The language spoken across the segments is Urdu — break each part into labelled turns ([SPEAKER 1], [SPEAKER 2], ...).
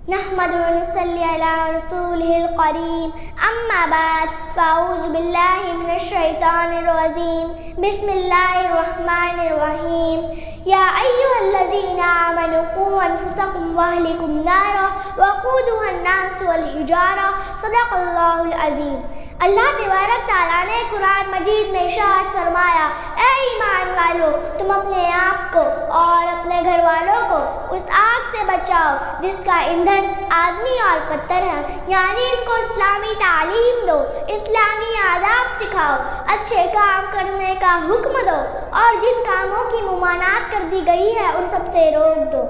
[SPEAKER 1] نحمده ونصلي على رسوله الكريم أما بعد فأعوذ بالله من الشيطان الرجيم بسم الله الرحمن الرحيم يا أيها الذين آمنوا قوا أنفسكم وأهلكم نارا وقودها الناس والحجارة صدق اللہ العظیم۔ اللہ تبارک تعالیٰ نے قرآن مجید میں ارشاد فرمایا، اے ایمان والو، تم اپنے آپ کو اور اپنے گھر والوں کو اس آگ سے بچاؤ جس کا ایندھن آدمی اور پتھر ہے، یعنی ان کو اسلامی تعلیم دو، اسلامی آداب سکھاؤ، اچھے کام کرنے کا حکم دو اور جن کاموں کی ممانعت کر دی گئی ہے ان سب سے روک دو۔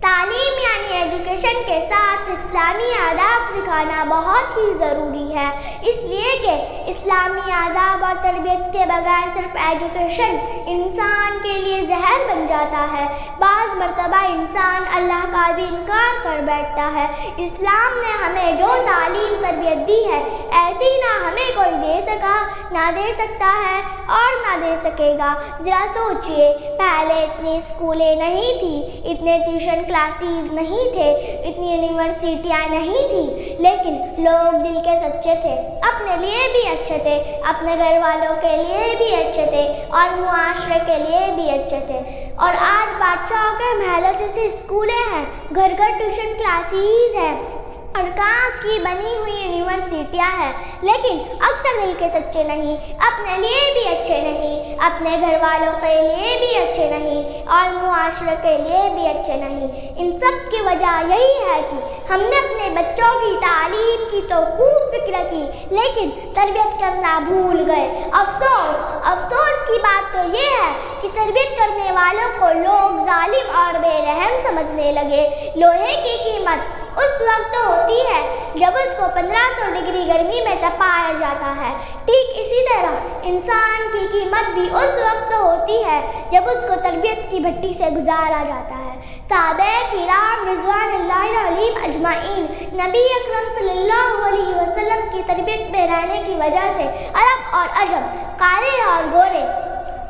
[SPEAKER 1] تعلیم یعنی ایجوکیشن کے ساتھ اسلامی آداب سکھانا بہت ہی ضروری ہے، اس لیے کہ اسلامی آداب اور تربیت کے بغیر صرف ایجوکیشن انسان کے لیے زہر بن جاتا ہے۔ بعض مرتبہ انسان اللہ کا بھی انکار کر بیٹھتا ہے۔ اسلام نے ہمیں جو تعلیم تربیت دی ہے ایسی نہ ہمیں کوئی دے سکا، نہ دے سکتا ہے اور نہ دے سکے گا۔ ذرا سوچئے، پہلے اتنی اسکولیں نہیں تھیں، اتنے ٹیوشن کلاسز نہیں تھے، اتنی یونیورسٹیاں نہیں تھیں، لیکن لوگ دل کے سچے تھے، اپنے لیے بھی اچھے تھے، اپنے گھر والوں کے لیے بھی اچھے تھے اور معاشرے کے لیے بھی اچھے تھے۔ اور آج بادشاہوں کے محلوں جیسے اسکولیں ہیں، گھر گھر ٹیوشن کلاسز ہیں اور کانچ کی بنی ہوئی یونیورسٹیاں ہیں، لیکن اکثر دل کے سچے نہیں، اپنے لیے بھی اچھے نہیں، اپنے گھر والوں کے لیے بھی اچھے نہیں اور معاشرے کے لیے بھی اچھے نہیں۔ ان سب کی وجہ یہی ہے کہ ہم نے اپنے بچوں کی تعلیم کی تو خوب فکر کی، لیکن تربیت کرنا بھول گئے۔ افسوس کی بات تو یہ ہے کہ تربیت کرنے والوں کو لوگ ظالم اور بے رحم سمجھنے لگے۔ لوہے کی قیمت اس وقت ہوتی ہے جب اس کو 1500 ڈگری گرمی میں تپایا جاتا ہے، ٹھیک اسی طرح انسان کی قیمت بھی اس وقت ہوتی ہے جب اس کو تربیت کی بھٹی سے گزارا جاتا ہے۔ صحابہ کرام رضوان اللہ علیہم اجمعین نبی اکرم صلی اللہ علیہ وسلم کی تربیت میں رہنے کی وجہ سے عرب اور عجم، کالے اور گورے،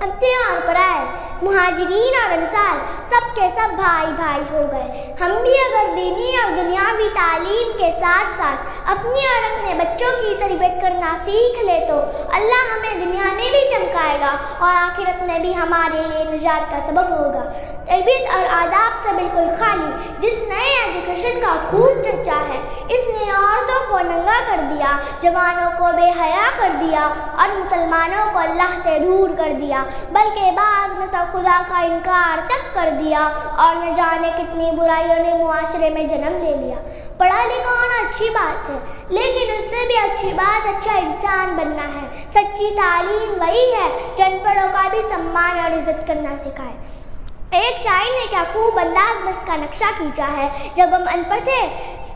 [SPEAKER 1] اپنے اور پرائے، مہاجرین اور انصار سب کے سب بھائی بھائی ہو گئے۔ ہم بھی اگر دینی اور دنیاوی تعلیم کے ساتھ ساتھ اپنی اور اپنے بچوں کی تربیت کرنا سیکھ لے تو اللہ ہمیں دنیا میں بھی چمکائے گا اور آخرت میں بھی ہمارے لیے نجات کا سبب ہوگا۔ تربیت اور آداب سے بالکل خالی جس نئے ایجوکیشن کا خوب چرچا ہے، اس نے عورتوں کو ننگا کر دیا، جوانوں کو بے حیا کر دیا اور مسلمانوں کو اللہ سے دور کر دیا، بلکہ بعض نے تو خدا کا انکار تک کر دیا اور نہ جانے کتنی برائیوں نے معاشرے میں جنم لے لیا۔ پڑھا لکھا ہونا اچھی بات ہے، لیکن اس سے بھی اچھی بات اچھا انسان بننا ہے۔ سچی تعلیم وہی ہے جو ان پڑھوں کا بھی سمان اور عزت کرنا سکھائے۔ ایک شاعر نے کیا خوب انداز میں اس کا نقشہ کھینچا ہے، جب ہم ان پڑھ تھے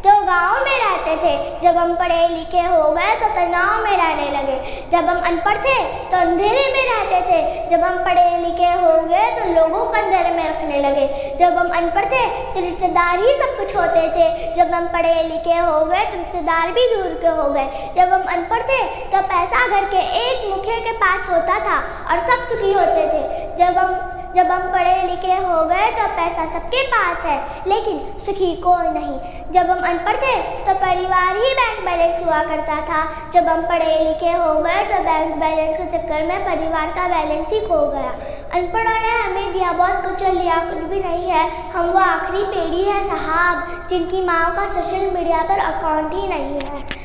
[SPEAKER 1] تو گاؤں میں رہتے تھے، جب ہم پڑھے لکھے ہو گئے تو تناؤ میں رہنے لگے، جب ہم ان پڑھ تھے تو اندھیرے میں رہتے تھے، جب ہم پڑھے لکھے ہو گئے تو لوگوں کو اندھیرے میں رکھنے لگے، جب ہم ان پڑھ تھے تو رشتہ دار ہی سب کچھ ہوتے تھے، جب ہم پڑھے لکھے ہو گئے تو رشتہ دار بھی دور کے ہو گئے، جب ہم ان پڑھ تھے تو پیسہ گھر کے ایک مکھیے کے پاس ہوتا تھا اور سب سکھی ہوتے تھے، جب ہم پڑھے لکھے ہو گئے تو پیسہ سب کے پاس ہے لیکن سکھی کوئی نہیں، جب ہم ان پڑھ تھے تو پریوار ہی بینک بیلنس ہوا کرتا تھا، جب ہم پڑھے لکھے ہو گئے تو بینک بیلنس کے چکر میں پریوار کا بیلنس ہی کھو گیا۔ ان پڑھوں نے ہمیں دیا بہت کچھ، لیا کچھ بھی نہیں ہے۔ ہم وہ آخری پیڑھی ہے صاحب جن کی ماں کا سوشل میڈیا پر اکاؤنٹ ہی نہیں ہے۔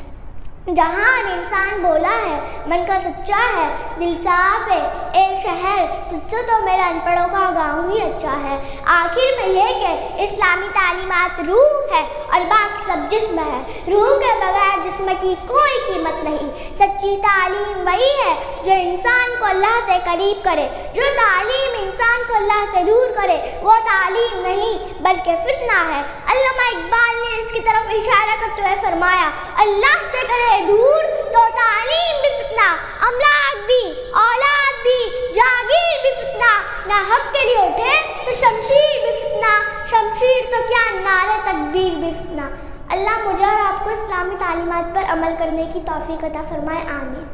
[SPEAKER 1] جہاں انسان بولا ہے، من کا سچا ہے، دل صاف ہے، ایک شہر تجھ سے تو میرا ان پڑھوں کا گاؤں ہی اچھا ہے۔ آخر میں یہ کہ اسلامی تعلیمات روح ہے اور باقی سب جسم ہے، روح کے بغیر جسم کی کوئی قیمت نہیں۔ سچی تعلیم وہی ہے جو انسان کو اللہ سے قریب کرے، جو تعلیم انسان کو اللہ سے دور کرے وہ تعلیم نہیں بلکہ فتنہ ہے۔ علامہ اقبال نے اس کی طرف اشارہ کرتے ہوئے فرمایا، اللہ سے کرے دور تو تعلیم بھی فتنہ، املاک بھی، اولاد بھی، جاگیر بھی فتنہ، نہ حق کے لیے اٹھے تو شمشیر بھی فتنہ، شمشیر تو کیا نعرہ تکبیر بھی فتنہ۔ اللہ مجھے اور آپ کو اسلامی تعلیمات پر عمل کرنے کی توفیق عطا فرمائے، آمین۔